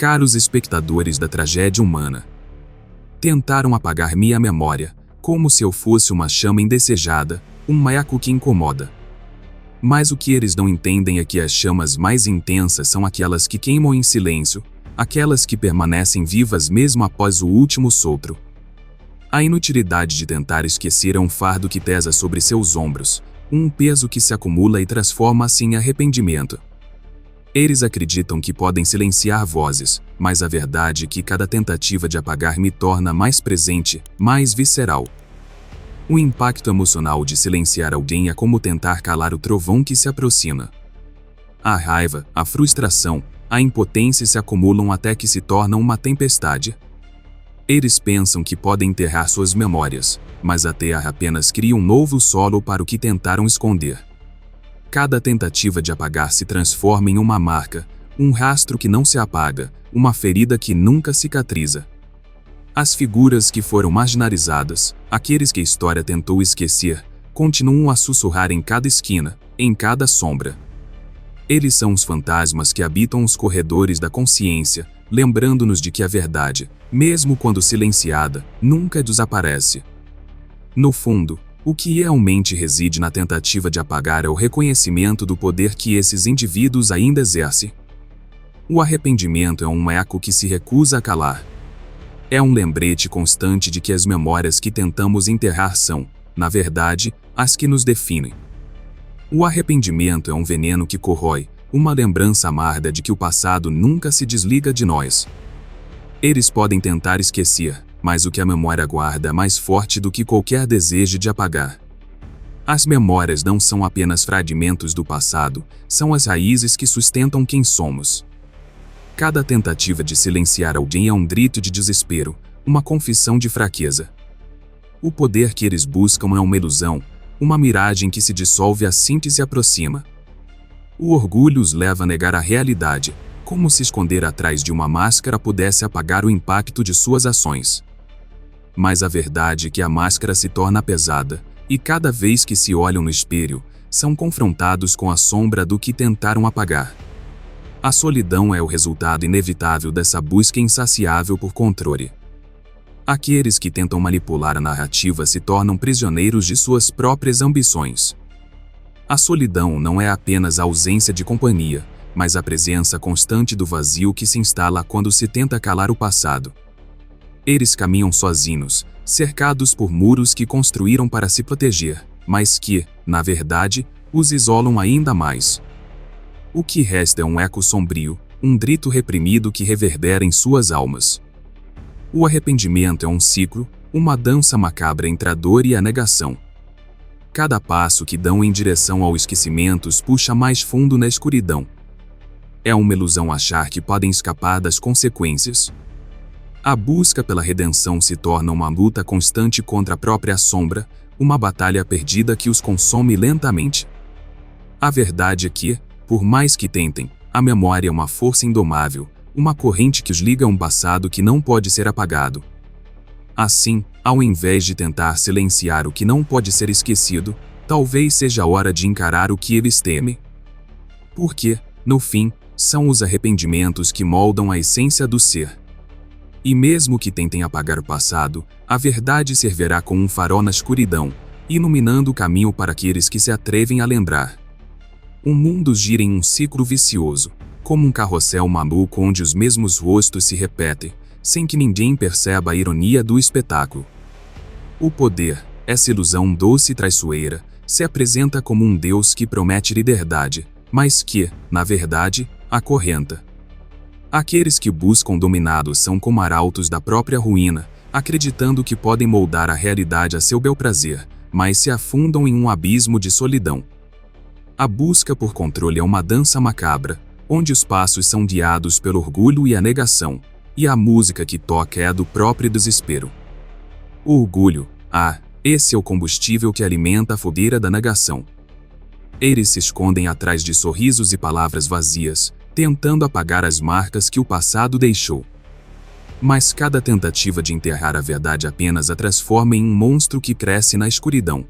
Caros espectadores da tragédia humana, tentaram apagar minha memória, como se eu fosse uma chama indesejada, um macaco que incomoda. Mas o que eles não entendem é que as chamas mais intensas são aquelas que queimam em silêncio, aquelas que permanecem vivas mesmo após o último sopro. A inutilidade de tentar esquecer é um fardo que pesa sobre seus ombros, um peso que se acumula e transforma-se em arrependimento. Eles acreditam que podem silenciar vozes, mas a verdade é que cada tentativa de apagar me torna mais presente, mais visceral. O impacto emocional de silenciar alguém é como tentar calar o trovão que se aproxima. A raiva, a frustração, a impotência se acumulam até que se tornam uma tempestade. Eles pensam que podem enterrar suas memórias, mas a terra apenas cria um novo solo para o que tentaram esconder. Cada tentativa de apagar se transforma em uma marca, um rastro que não se apaga, uma ferida que nunca cicatriza. As figuras que foram marginalizadas, aqueles que a história tentou esquecer, continuam a sussurrar em cada esquina, em cada sombra. Eles são os fantasmas que habitam os corredores da consciência, lembrando-nos de que a verdade, mesmo quando silenciada, nunca desaparece. No fundo, o que realmente reside na tentativa de apagar é o reconhecimento do poder que esses indivíduos ainda exercem. O arrependimento é um eco que se recusa a calar. É um lembrete constante de que as memórias que tentamos enterrar são, na verdade, as que nos definem. O arrependimento é um veneno que corrói, uma lembrança amarga de que o passado nunca se desliga de nós. Eles podem tentar esquecer, mas o que a memória guarda é mais forte do que qualquer desejo de apagar. As memórias não são apenas fragmentos do passado, são as raízes que sustentam quem somos. Cada tentativa de silenciar alguém é um grito de desespero, uma confissão de fraqueza. O poder que eles buscam é uma ilusão, uma miragem que se dissolve assim que se aproxima. O orgulho os leva a negar a realidade, como se esconder atrás de uma máscara pudesse apagar o impacto de suas ações. Mas a verdade é que a máscara se torna pesada, e cada vez que se olham no espelho, são confrontados com a sombra do que tentaram apagar. A solidão é o resultado inevitável dessa busca insaciável por controle. Aqueles que tentam manipular a narrativa se tornam prisioneiros de suas próprias ambições. A solidão não é apenas a ausência de companhia, mas a presença constante do vazio que se instala quando se tenta calar o passado. Eles caminham sozinhos, cercados por muros que construíram para se proteger, mas que, na verdade, os isolam ainda mais. O que resta é um eco sombrio, um grito reprimido que reverbera em suas almas. O arrependimento é um ciclo, uma dança macabra entre a dor e a negação. Cada passo que dão em direção ao esquecimento os puxa mais fundo na escuridão. É uma ilusão achar que podem escapar das consequências. A busca pela redenção se torna uma luta constante contra a própria sombra, uma batalha perdida que os consome lentamente. A verdade é que, por mais que tentem, a memória é uma força indomável, uma corrente que os liga a um passado que não pode ser apagado. Assim, ao invés de tentar silenciar o que não pode ser esquecido, talvez seja a hora de encarar o que eles temem. Porque, no fim, são os arrependimentos que moldam a essência do ser. E mesmo que tentem apagar o passado, a verdade servirá como um farol na escuridão, iluminando o caminho para aqueles que se atrevem a lembrar. O mundo gira em um ciclo vicioso, como um carrossel maluco onde os mesmos rostos se repetem, sem que ninguém perceba a ironia do espetáculo. O poder, essa ilusão doce e traiçoeira, se apresenta como um Deus que promete liberdade, mas que, na verdade, acorrenta. Aqueles que buscam dominados são como arautos da própria ruína, acreditando que podem moldar a realidade a seu bel prazer, mas se afundam em um abismo de solidão. A busca por controle é uma dança macabra, onde os passos são guiados pelo orgulho e a negação, e a música que toca é a do próprio desespero. O orgulho, esse é o combustível que alimenta a fogueira da negação. Eles se escondem atrás de sorrisos e palavras vazias, tentando apagar as marcas que o passado deixou. Mas cada tentativa de enterrar a verdade apenas a transforma em um monstro que cresce na escuridão.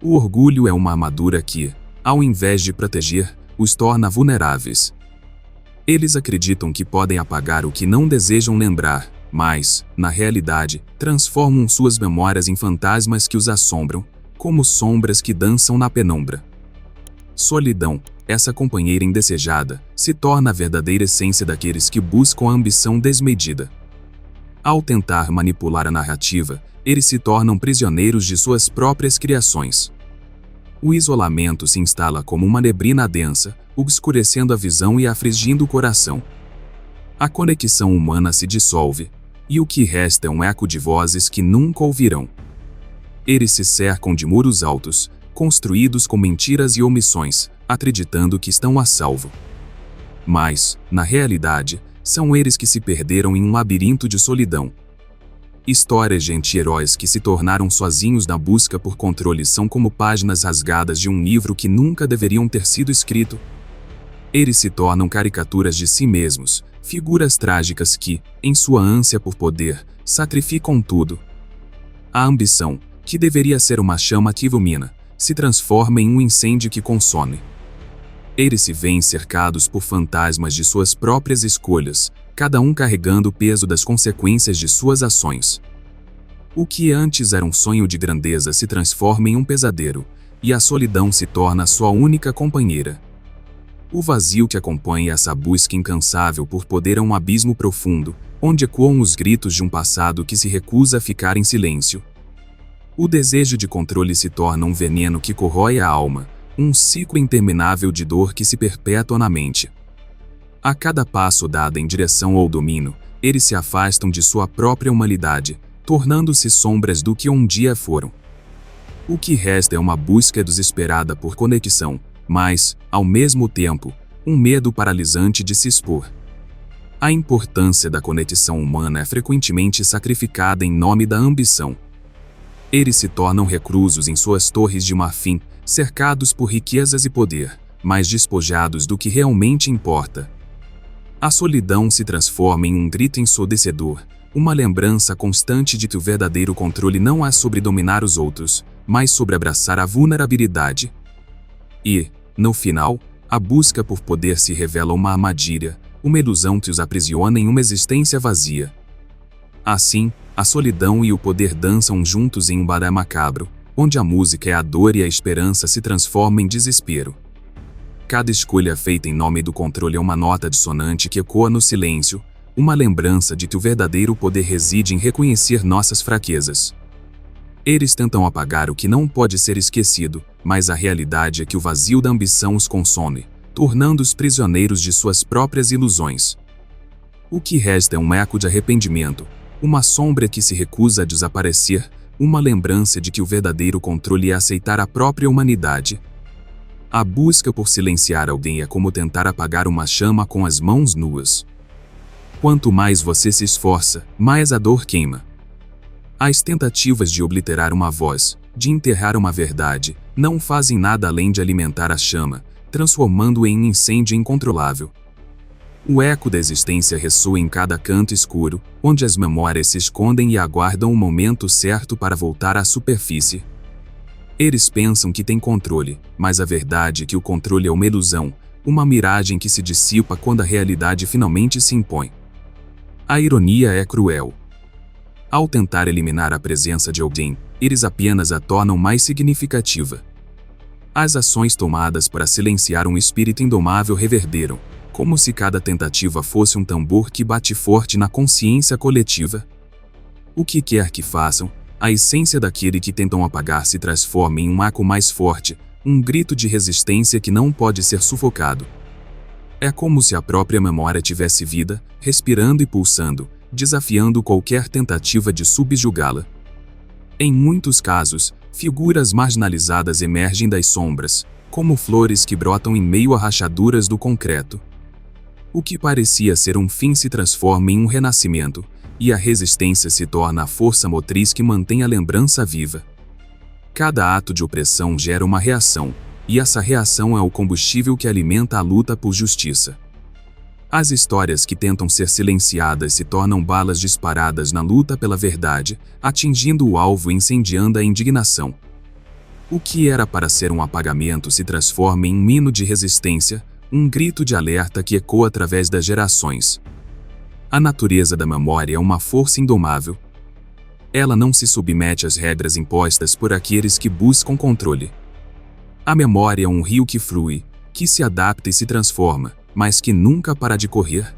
O orgulho é uma armadura que, ao invés de proteger, os torna vulneráveis. Eles acreditam que podem apagar o que não desejam lembrar, mas, na realidade, transformam suas memórias em fantasmas que os assombram, como sombras que dançam na penumbra. Solidão, essa companheira indesejada, se torna a verdadeira essência daqueles que buscam a ambição desmedida. Ao tentar manipular a narrativa, eles se tornam prisioneiros de suas próprias criações. O isolamento se instala como uma neblina densa, obscurecendo a visão e afligindo o coração. A conexão humana se dissolve, e o que resta é um eco de vozes que nunca ouvirão. Eles se cercam de muros altos, construídos com mentiras e omissões, acreditando que estão a salvo. Mas, na realidade, são eles que se perderam em um labirinto de solidão. Histórias de anti-heróis que se tornaram sozinhos na busca por controle são como páginas rasgadas de um livro que nunca deveriam ter sido escrito. Eles se tornam caricaturas de si mesmos, figuras trágicas que, em sua ânsia por poder, sacrificam tudo. A ambição, que deveria ser uma chama que ilumina, se transforma em um incêndio que consome. Eles se veem cercados por fantasmas de suas próprias escolhas, cada um carregando o peso das consequências de suas ações. O que antes era um sonho de grandeza se transforma em um pesadelo, e a solidão se torna sua única companheira. O vazio que acompanha essa busca incansável por poder é um abismo profundo, onde ecoam os gritos de um passado que se recusa a ficar em silêncio. O desejo de controle se torna um veneno que corrói a alma, um ciclo interminável de dor que se perpetua na mente. A cada passo dado em direção ao domínio, eles se afastam de sua própria humanidade, tornando-se sombras do que um dia foram. O que resta é uma busca desesperada por conexão, mas, ao mesmo tempo, um medo paralisante de se expor. A importância da conexão humana é frequentemente sacrificada em nome da ambição. Eles se tornam reclusos em suas torres de marfim, cercados por riquezas e poder, mas despojados do que realmente importa. A solidão se transforma em um grito ensurdecedor, uma lembrança constante de que o verdadeiro controle não é sobre dominar os outros, mas sobre abraçar a vulnerabilidade. E, no final, a busca por poder se revela uma armadilha, uma ilusão que os aprisiona em uma existência vazia. Assim, a solidão e o poder dançam juntos em um balé macabro, onde a música é a dor e a esperança se transformam em desespero. Cada escolha feita em nome do controle é uma nota dissonante que ecoa no silêncio, uma lembrança de que o verdadeiro poder reside em reconhecer nossas fraquezas. Eles tentam apagar o que não pode ser esquecido, mas a realidade é que o vazio da ambição os consome, tornando-os prisioneiros de suas próprias ilusões. O que resta é um eco de arrependimento, uma sombra que se recusa a desaparecer, uma lembrança de que o verdadeiro controle é aceitar a própria humanidade. A busca por silenciar alguém é como tentar apagar uma chama com as mãos nuas. Quanto mais você se esforça, mais a dor queima. As tentativas de obliterar uma voz, de enterrar uma verdade, não fazem nada além de alimentar a chama, transformando-a em um incêndio incontrolável. O eco da existência ressoa em cada canto escuro, onde as memórias se escondem e aguardam o momento certo para voltar à superfície. Eles pensam que têm controle, mas a verdade é que o controle é uma ilusão, uma miragem que se dissipa quando a realidade finalmente se impõe. A ironia é cruel. Ao tentar eliminar a presença de alguém, eles apenas a tornam mais significativa. As ações tomadas para silenciar um espírito indomável reverberam, como se cada tentativa fosse um tambor que bate forte na consciência coletiva. O que quer que façam, a essência daquele que tentam apagar se transforma em um eco mais forte, um grito de resistência que não pode ser sufocado. É como se a própria memória tivesse vida, respirando e pulsando, desafiando qualquer tentativa de subjugá-la. Em muitos casos, figuras marginalizadas emergem das sombras, como flores que brotam em meio a rachaduras do concreto. O que parecia ser um fim se transforma em um renascimento, e a resistência se torna a força motriz que mantém a lembrança viva. Cada ato de opressão gera uma reação, e essa reação é o combustível que alimenta a luta por justiça. As histórias que tentam ser silenciadas se tornam balas disparadas na luta pela verdade, atingindo o alvo e incendiando a indignação. O que era para ser um apagamento se transforma em um hino de resistência, um grito de alerta que ecoa através das gerações. A natureza da memória é uma força indomável. Ela não se submete às regras impostas por aqueles que buscam controle. A memória é um rio que flui, que se adapta e se transforma, mas que nunca para de correr.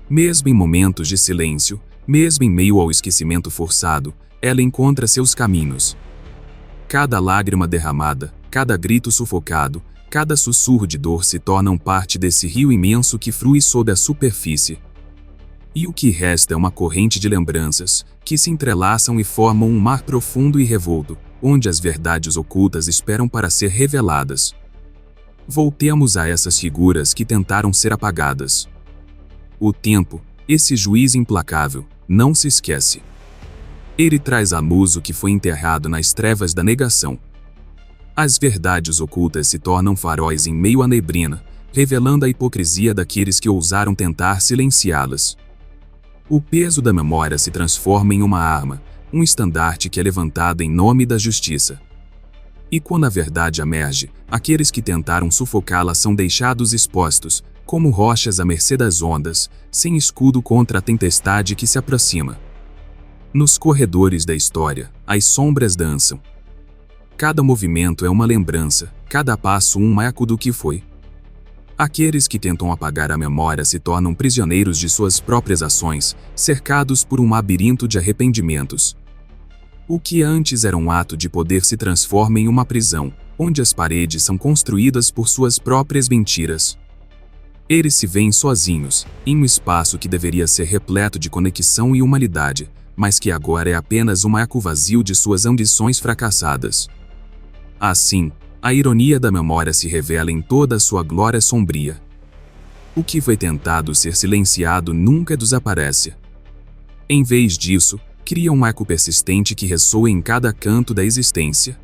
Mesmo em momentos de silêncio, mesmo em meio ao esquecimento forçado, ela encontra seus caminhos. Cada lágrima derramada, cada grito sufocado, cada sussurro de dor se tornam parte desse rio imenso que flui sob a superfície. E o que resta é uma corrente de lembranças, que se entrelaçam e formam um mar profundo e revolto, onde as verdades ocultas esperam para ser reveladas. Voltemos a essas figuras que tentaram ser apagadas. O tempo, esse juiz implacável, não se esquece. Ele traz à luz o que foi enterrado nas trevas da negação. As verdades ocultas se tornam faróis em meio à neblina, revelando a hipocrisia daqueles que ousaram tentar silenciá-las. O peso da memória se transforma em uma arma, um estandarte que é levantado em nome da justiça. E quando a verdade emerge, aqueles que tentaram sufocá-la são deixados expostos, como rochas à mercê das ondas, sem escudo contra a tempestade que se aproxima. Nos corredores da história, as sombras dançam. Cada movimento é uma lembrança, cada passo um eco do que foi. Aqueles que tentam apagar a memória se tornam prisioneiros de suas próprias ações, cercados por um labirinto de arrependimentos. O que antes era um ato de poder se transforma em uma prisão, onde as paredes são construídas por suas próprias mentiras. Eles se veem sozinhos, em um espaço que deveria ser repleto de conexão e humanidade, mas que agora é apenas um eco vazio de suas ambições fracassadas. Assim, a ironia da memória se revela em toda a sua glória sombria. O que foi tentado ser silenciado nunca desaparece. Em vez disso, cria um eco persistente que ressoa em cada canto da existência.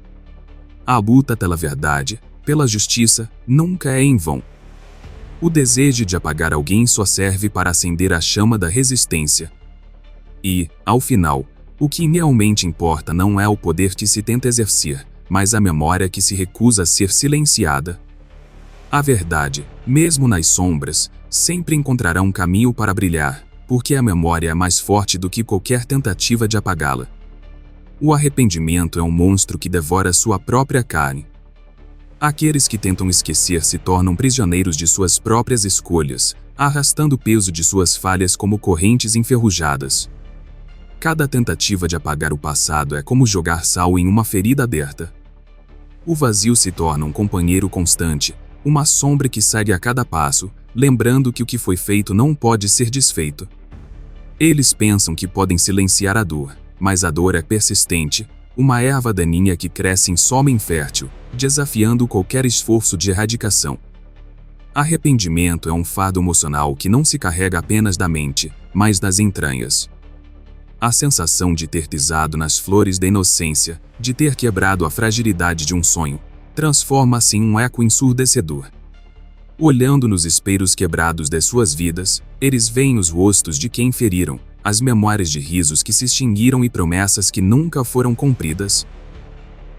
A luta pela verdade, pela justiça, nunca é em vão. O desejo de apagar alguém só serve para acender a chama da resistência. E, ao final, o que realmente importa não é o poder que se tenta exercer, mas a memória que se recusa a ser silenciada. A verdade, mesmo nas sombras, sempre encontrará um caminho para brilhar, porque a memória é mais forte do que qualquer tentativa de apagá-la. O arrependimento é um monstro que devora sua própria carne. Aqueles que tentam esquecer se tornam prisioneiros de suas próprias escolhas, arrastando o peso de suas falhas como correntes enferrujadas. Cada tentativa de apagar o passado é como jogar sal em uma ferida aberta. O vazio se torna um companheiro constante, uma sombra que segue a cada passo, lembrando que o que foi feito não pode ser desfeito. Eles pensam que podem silenciar a dor, mas a dor é persistente, uma erva daninha que cresce em solo infértil, desafiando qualquer esforço de erradicação. Arrependimento é um fardo emocional que não se carrega apenas da mente, mas das entranhas. A sensação de ter pisado nas flores da inocência, de ter quebrado a fragilidade de um sonho, transforma-se em um eco ensurdecedor. Olhando nos espelhos quebrados de suas vidas, eles veem os rostos de quem feriram, as memórias de risos que se extinguiram e promessas que nunca foram cumpridas.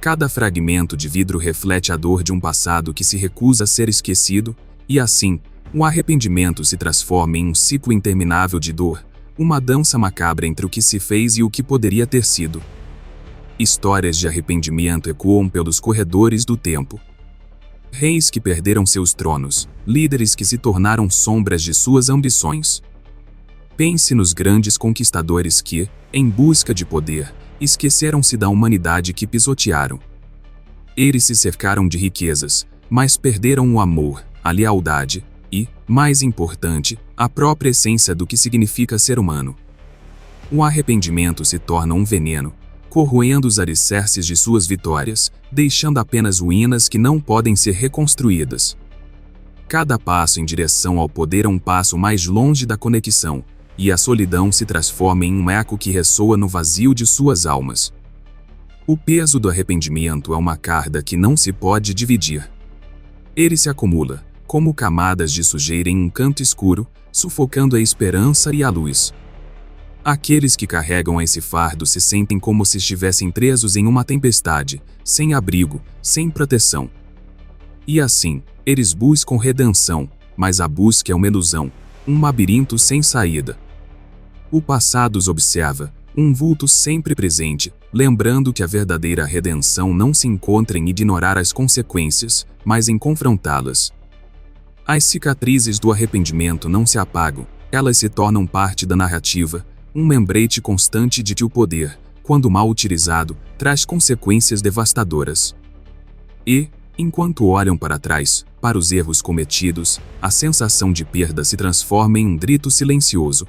Cada fragmento de vidro reflete a dor de um passado que se recusa a ser esquecido, e assim, o arrependimento se transforma em um ciclo interminável de dor, uma dança macabra entre o que se fez e o que poderia ter sido. Histórias de arrependimento ecoam pelos corredores do tempo. Reis que perderam seus tronos, líderes que se tornaram sombras de suas ambições. Pense nos grandes conquistadores que, em busca de poder, esqueceram-se da humanidade que pisotearam. Eles se cercaram de riquezas, mas perderam o amor, a lealdade e, mais importante, a própria essência do que significa ser humano. O arrependimento se torna um veneno, corroendo os alicerces de suas vitórias, deixando apenas ruínas que não podem ser reconstruídas. Cada passo em direção ao poder é um passo mais longe da conexão, e a solidão se transforma em um eco que ressoa no vazio de suas almas. O peso do arrependimento é uma carga que não se pode dividir. Ele se acumula, como camadas de sujeira em um canto escuro, sufocando a esperança e a luz. Aqueles que carregam esse fardo se sentem como se estivessem presos em uma tempestade, sem abrigo, sem proteção. E assim, eles buscam redenção, mas a busca é uma ilusão, um labirinto sem saída. O passado os observa, um vulto sempre presente, lembrando que a verdadeira redenção não se encontra em ignorar as consequências, mas em confrontá-las. As cicatrizes do arrependimento não se apagam, elas se tornam parte da narrativa, um lembrete constante de que o poder, quando mal utilizado, traz consequências devastadoras. E, enquanto olham para trás, para os erros cometidos, a sensação de perda se transforma em um grito silencioso.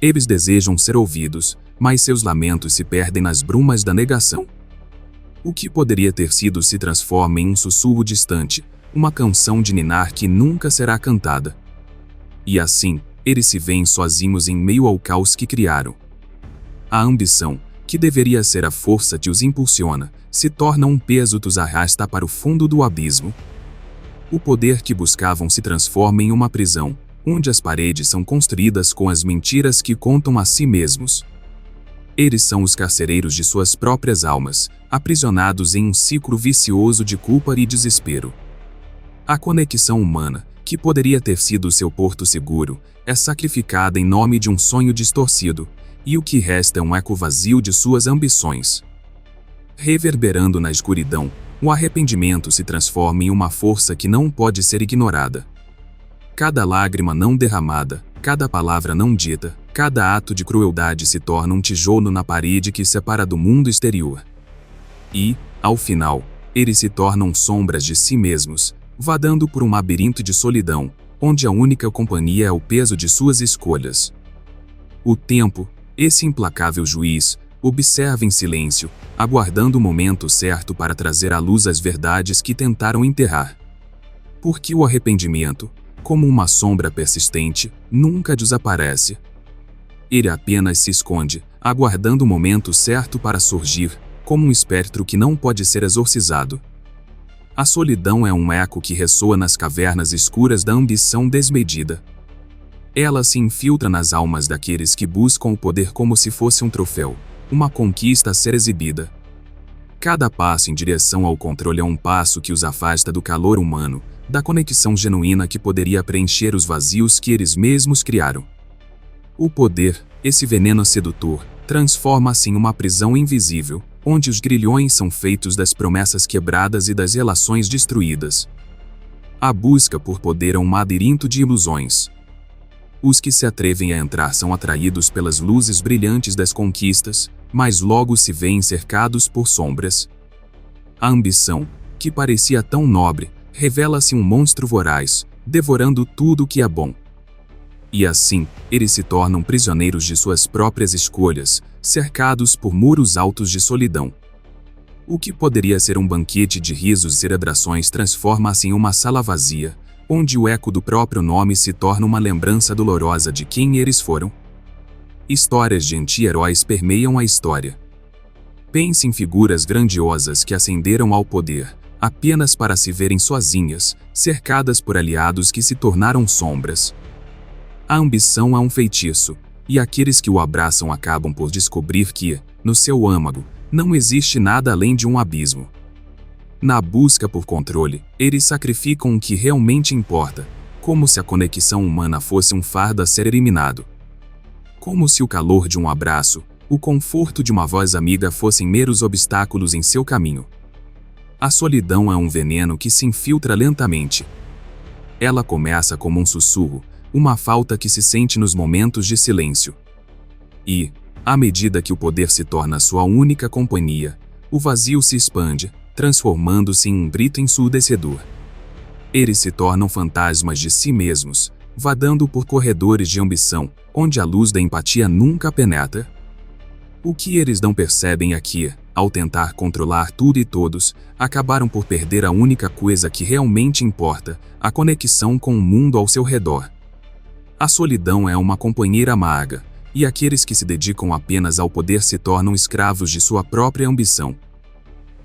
Eles desejam ser ouvidos, mas seus lamentos se perdem nas brumas da negação. O que poderia ter sido se transforma em um sussurro distante, uma canção de ninar que nunca será cantada. E assim, eles se veem sozinhos em meio ao caos que criaram. A ambição, que deveria ser a força que os impulsiona, se torna um peso que os arrasta para o fundo do abismo. O poder que buscavam se transforma em uma prisão, onde as paredes são construídas com as mentiras que contam a si mesmos. Eles são os carcereiros de suas próprias almas, aprisionados em um ciclo vicioso de culpa e desespero. A conexão humana, que poderia ter sido seu porto seguro, é sacrificada em nome de um sonho distorcido, e o que resta é um eco vazio de suas ambições. Reverberando na escuridão, o arrependimento se transforma em uma força que não pode ser ignorada. Cada lágrima não derramada, cada palavra não dita, cada ato de crueldade se torna um tijolo na parede que separa do mundo exterior. E, ao final, eles se tornam sombras de si mesmos, vadando por um labirinto de solidão, onde a única companhia é o peso de suas escolhas. O tempo, esse implacável juiz, observa em silêncio, aguardando o momento certo para trazer à luz as verdades que tentaram enterrar. Porque o arrependimento, como uma sombra persistente, nunca desaparece. Ele apenas se esconde, aguardando o momento certo para surgir, como um espectro que não pode ser exorcizado. A solidão é um eco que ressoa nas cavernas escuras da ambição desmedida. Ela se infiltra nas almas daqueles que buscam o poder como se fosse um troféu, uma conquista a ser exibida. Cada passo em direção ao controle é um passo que os afasta do calor humano, da conexão genuína que poderia preencher os vazios que eles mesmos criaram. O poder, esse veneno sedutor, transforma-se em uma prisão invisível, onde os grilhões são feitos das promessas quebradas e das relações destruídas. A busca por poder é um labirinto de ilusões. Os que se atrevem a entrar são atraídos pelas luzes brilhantes das conquistas, mas logo se veem cercados por sombras. A ambição, que parecia tão nobre, revela-se um monstro voraz, devorando tudo o que é bom. E assim, eles se tornam prisioneiros de suas próprias escolhas, cercados por muros altos de solidão. O que poderia ser um banquete de risos e celebrações transforma-se em uma sala vazia, onde o eco do próprio nome se torna uma lembrança dolorosa de quem eles foram. Histórias de anti-heróis permeiam a história. Pense em figuras grandiosas que ascenderam ao poder, apenas para se verem sozinhas, cercadas por aliados que se tornaram sombras. A ambição é um feitiço, e aqueles que o abraçam acabam por descobrir que, no seu âmago, não existe nada além de um abismo. Na busca por controle, eles sacrificam o que realmente importa, como se a conexão humana fosse um fardo a ser eliminado. Como se o calor de um abraço, o conforto de uma voz amiga fossem meros obstáculos em seu caminho. A solidão é um veneno que se infiltra lentamente. Ela começa como um sussurro, uma falta que se sente nos momentos de silêncio. E, à medida que o poder se torna sua única companhia, o vazio se expande, transformando-se em um grito ensurdecedor. Eles se tornam fantasmas de si mesmos, vadando por corredores de ambição, onde a luz da empatia nunca penetra. O que eles não percebem é que, ao tentar controlar tudo e todos, acabaram por perder a única coisa que realmente importa, a conexão com o mundo ao seu redor. A solidão é uma companheira amarga, e aqueles que se dedicam apenas ao poder se tornam escravos de sua própria ambição.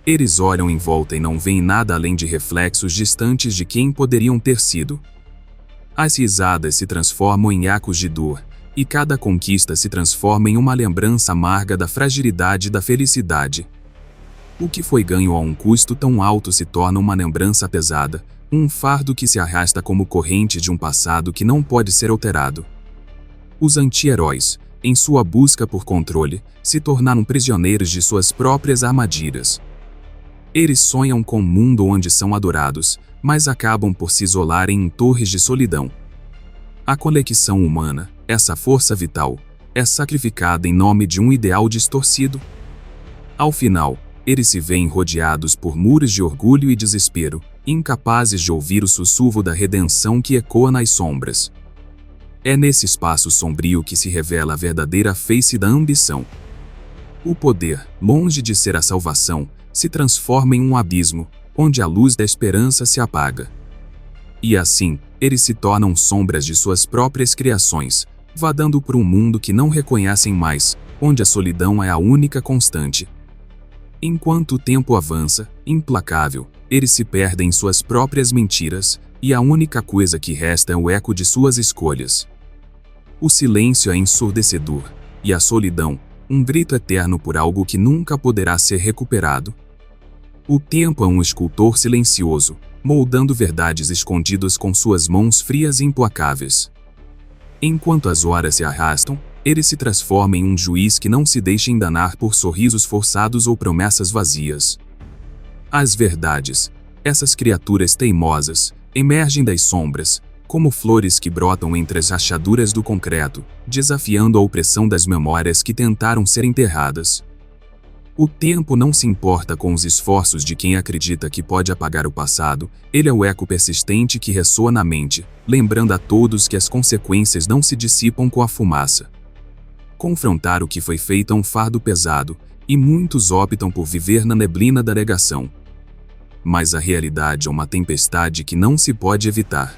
Eles olham em volta e não veem nada além de reflexos distantes de quem poderiam ter sido. As risadas se transformam em ecos de dor, e cada conquista se transforma em uma lembrança amarga da fragilidade da felicidade. O que foi ganho a um custo tão alto se torna uma lembrança pesada, um fardo que se arrasta como corrente de um passado que não pode ser alterado. Os anti-heróis, em sua busca por controle, se tornaram prisioneiros de suas próprias armadilhas. Eles sonham com um mundo onde são adorados, mas acabam por se isolarem em torres de solidão. A conexão humana, essa força vital, é sacrificada em nome de um ideal distorcido. Ao final, eles se veem rodeados por muros de orgulho e desespero, incapazes de ouvir o sussurro da redenção que ecoa nas sombras. É nesse espaço sombrio que se revela a verdadeira face da ambição. O poder, longe de ser a salvação, se transforma em um abismo, onde a luz da esperança se apaga. E assim, eles se tornam sombras de suas próprias criações, vadando por um mundo que não reconhecem mais, onde a solidão é a única constante. Enquanto o tempo avança, implacável, eles se perdem em suas próprias mentiras, e a única coisa que resta é o eco de suas escolhas. O silêncio é ensurdecedor, e a solidão, um grito eterno por algo que nunca poderá ser recuperado. O tempo é um escultor silencioso, moldando verdades escondidas com suas mãos frias e implacáveis. Enquanto as horas se arrastam, ele se transforma em um juiz que não se deixa enganar por sorrisos forçados ou promessas vazias. As verdades, essas criaturas teimosas, emergem das sombras, como flores que brotam entre as rachaduras do concreto, desafiando a opressão das memórias que tentaram ser enterradas. O tempo não se importa com os esforços de quem acredita que pode apagar o passado, ele é o eco persistente que ressoa na mente, lembrando a todos que as consequências não se dissipam com a fumaça. Confrontar o que foi feito é um fardo pesado, e muitos optam por viver na neblina da negação. Mas a realidade é uma tempestade que não se pode evitar.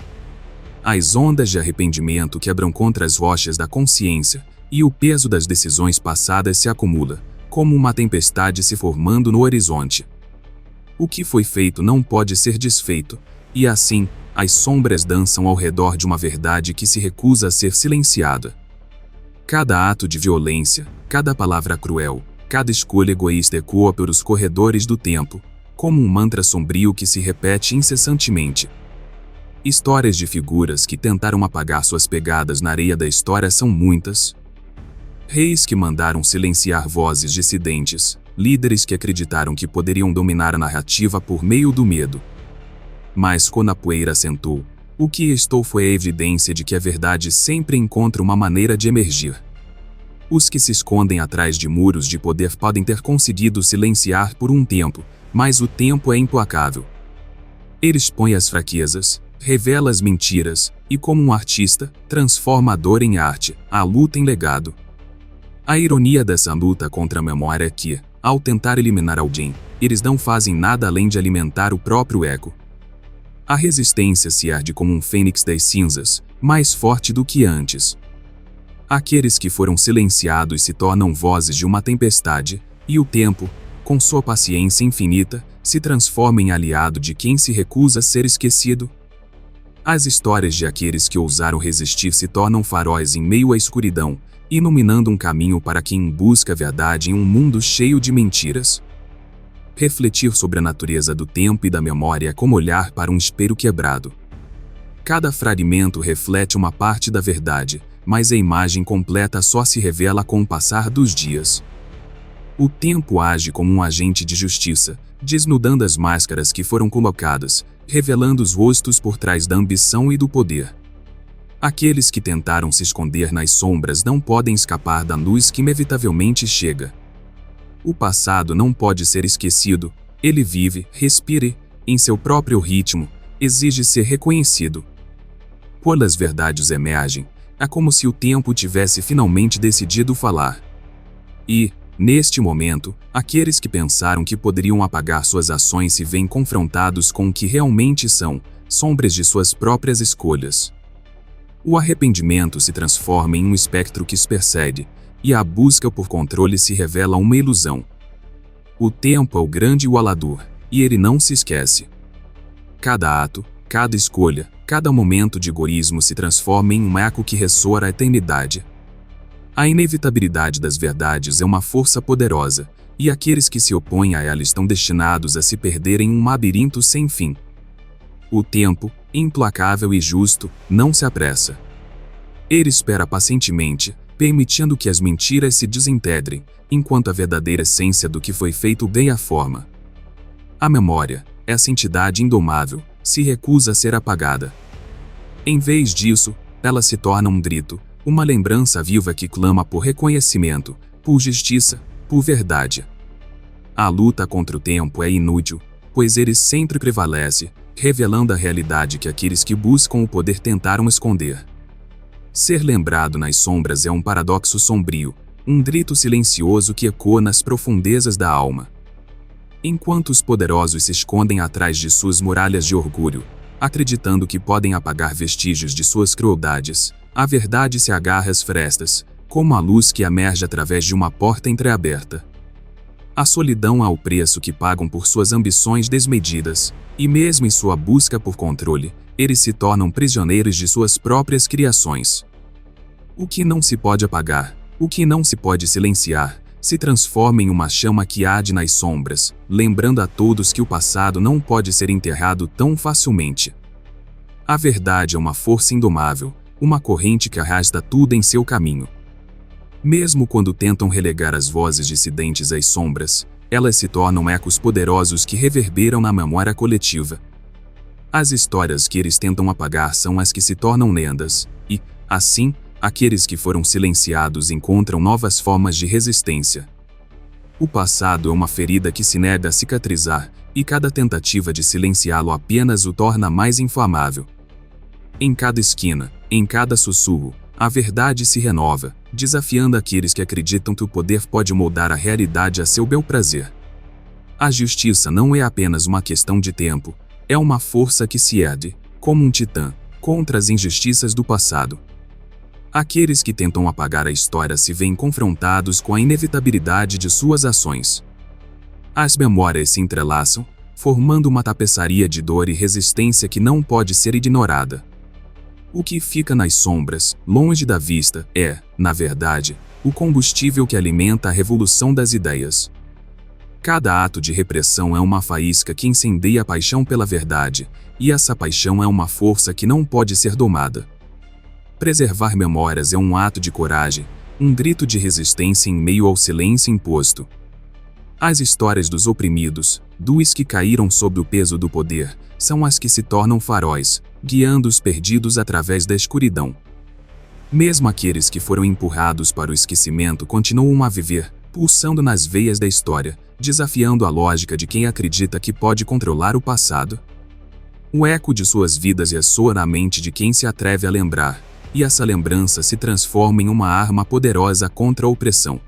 As ondas de arrependimento quebram contra as rochas da consciência, e o peso das decisões passadas se acumula, como uma tempestade se formando no horizonte. O que foi feito não pode ser desfeito, e assim, as sombras dançam ao redor de uma verdade que se recusa a ser silenciada. Cada ato de violência, cada palavra cruel, cada escolha egoísta ecoa pelos corredores do tempo, como um mantra sombrio que se repete incessantemente. Histórias de figuras que tentaram apagar suas pegadas na areia da história são muitas. Reis que mandaram silenciar vozes dissidentes, líderes que acreditaram que poderiam dominar a narrativa por meio do medo. Mas quando a poeira assentou, o que restou foi a evidência de que a verdade sempre encontra uma maneira de emergir. Os que se escondem atrás de muros de poder podem ter conseguido silenciar por um tempo, mas o tempo é implacável. Ele expõe as fraquezas, revela as mentiras, e como um artista, transforma a dor em arte, a luta em legado. A ironia dessa luta contra a memória é que, ao tentar eliminar alguém, eles não fazem nada além de alimentar o próprio eco. A resistência se ergue como um fênix das cinzas, mais forte do que antes. Aqueles que foram silenciados se tornam vozes de uma tempestade, e o tempo, com sua paciência infinita, se transforma em aliado de quem se recusa a ser esquecido. As histórias de aqueles que ousaram resistir se tornam faróis em meio à escuridão, iluminando um caminho para quem busca a verdade em um mundo cheio de mentiras. Refletir sobre a natureza do tempo e da memória é como olhar para um espelho quebrado. Cada fragmento reflete uma parte da verdade, mas a imagem completa só se revela com o passar dos dias. O tempo age como um agente de justiça, desnudando as máscaras que foram colocadas, revelando os rostos por trás da ambição e do poder. Aqueles que tentaram se esconder nas sombras não podem escapar da luz que inevitavelmente chega. O passado não pode ser esquecido, ele vive, respira, em seu próprio ritmo, exige ser reconhecido. Quando as verdades emergem, é como se o tempo tivesse finalmente decidido falar. E, neste momento, aqueles que pensaram que poderiam apagar suas ações se veem confrontados com o que realmente são, sombras de suas próprias escolhas. O arrependimento se transforma em um espectro que os persegue, e a busca por controle se revela uma ilusão. O tempo é o grande igualador, e ele não se esquece. Cada ato, cada escolha, cada momento de egoísmo se transforma em um eco que ressoa a eternidade. A inevitabilidade das verdades é uma força poderosa, e aqueles que se opõem a ela estão destinados a se perder em um labirinto sem fim. O tempo, implacável e justo, não se apressa. Ele espera pacientemente, permitindo que as mentiras se desintegrem, enquanto a verdadeira essência do que foi feito ganha forma. A memória, essa entidade indomável, se recusa a ser apagada. Em vez disso, ela se torna um grito, uma lembrança viva que clama por reconhecimento, por justiça, por verdade. A luta contra o tempo é inútil, pois ele sempre prevalece, revelando a realidade que aqueles que buscam o poder tentaram esconder. Ser lembrado nas sombras é um paradoxo sombrio, um grito silencioso que ecoa nas profundezas da alma. Enquanto os poderosos se escondem atrás de suas muralhas de orgulho, acreditando que podem apagar vestígios de suas crueldades, a verdade se agarra às frestas, como a luz que emerge através de uma porta entreaberta. A solidão é o preço que pagam por suas ambições desmedidas, e mesmo em sua busca por controle, eles se tornam prisioneiros de suas próprias criações. O que não se pode apagar, o que não se pode silenciar, se transforma em uma chama que arde nas sombras, lembrando a todos que o passado não pode ser enterrado tão facilmente. A verdade é uma força indomável, uma corrente que arrasta tudo em seu caminho. Mesmo quando tentam relegar as vozes dissidentes às sombras, elas se tornam ecos poderosos que reverberam na memória coletiva. As histórias que eles tentam apagar são as que se tornam lendas, e, assim, aqueles que foram silenciados encontram novas formas de resistência. O passado é uma ferida que se nega a cicatrizar, e cada tentativa de silenciá-lo apenas o torna mais inflamável. Em cada esquina, em cada sussurro, a verdade se renova, desafiando aqueles que acreditam que o poder pode moldar a realidade a seu bel prazer. A justiça não é apenas uma questão de tempo, é uma força que se ergue, como um titã, contra as injustiças do passado. Aqueles que tentam apagar a história se veem confrontados com a inevitabilidade de suas ações. As memórias se entrelaçam, formando uma tapeçaria de dor e resistência que não pode ser ignorada. O que fica nas sombras, longe da vista, é, na verdade, o combustível que alimenta a revolução das ideias. Cada ato de repressão é uma faísca que incendeia a paixão pela verdade, e essa paixão é uma força que não pode ser domada. Preservar memórias é um ato de coragem, um grito de resistência em meio ao silêncio imposto. As histórias dos oprimidos, dos que caíram sob o peso do poder, são as que se tornam faróis, guiando os perdidos através da escuridão. Mesmo aqueles que foram empurrados para o esquecimento continuam a viver, pulsando nas veias da história, desafiando a lógica de quem acredita que pode controlar o passado. O eco de suas vidas ressoa na mente de quem se atreve a lembrar, e essa lembrança se transforma em uma arma poderosa contra a opressão.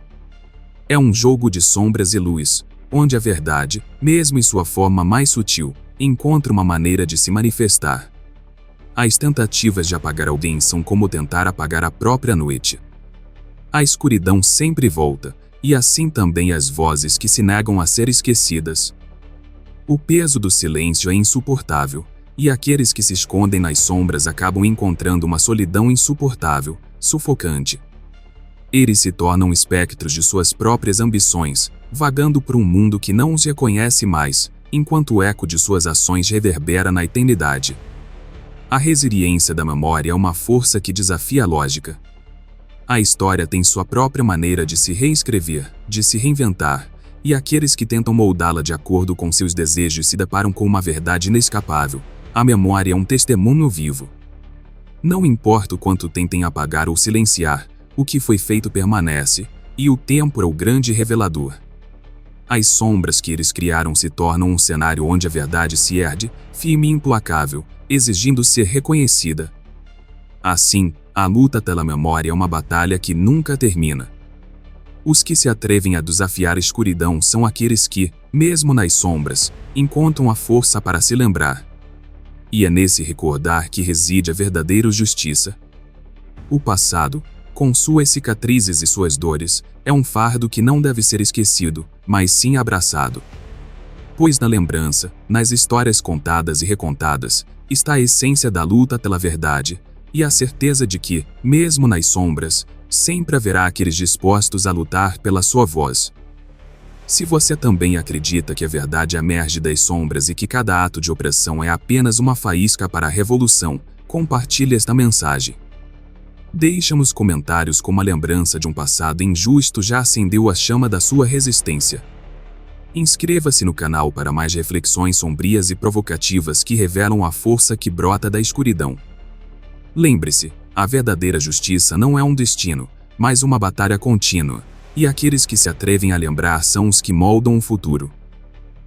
É um jogo de sombras e luz, onde a verdade, mesmo em sua forma mais sutil, encontra uma maneira de se manifestar. As tentativas de apagar alguém são como tentar apagar a própria noite. A escuridão sempre volta, e assim também as vozes que se negam a ser esquecidas. O peso do silêncio é insuportável, e aqueles que se escondem nas sombras acabam encontrando uma solidão insuportável, sufocante. Eles se tornam espectros de suas próprias ambições, vagando por um mundo que não os reconhece mais, enquanto o eco de suas ações reverbera na eternidade. A resiliência da memória é uma força que desafia a lógica. A história tem sua própria maneira de se reescrever, de se reinventar, e aqueles que tentam moldá-la de acordo com seus desejos se deparam com uma verdade inescapável. A memória é um testemunho vivo. Não importa o quanto tentem apagar ou silenciar, o que foi feito permanece, e o tempo é o grande revelador. As sombras que eles criaram se tornam um cenário onde a verdade se ergue, firme e implacável, exigindo ser reconhecida. Assim, a luta pela memória é uma batalha que nunca termina. Os que se atrevem a desafiar a escuridão são aqueles que, mesmo nas sombras, encontram a força para se lembrar. E é nesse recordar que reside a verdadeira justiça. O passado, com suas cicatrizes e suas dores, é um fardo que não deve ser esquecido, mas sim abraçado. Pois na lembrança, nas histórias contadas e recontadas, está a essência da luta pela verdade, e a certeza de que, mesmo nas sombras, sempre haverá aqueles dispostos a lutar pela sua voz. Se você também acredita que a verdade emerge das sombras e que cada ato de opressão é apenas uma faísca para a revolução, compartilhe esta mensagem. Deixe nos comentários como a lembrança de um passado injusto já acendeu a chama da sua resistência. Inscreva-se no canal para mais reflexões sombrias e provocativas que revelam a força que brota da escuridão. Lembre-se, a verdadeira justiça não é um destino, mas uma batalha contínua, e aqueles que se atrevem a lembrar são os que moldam o futuro.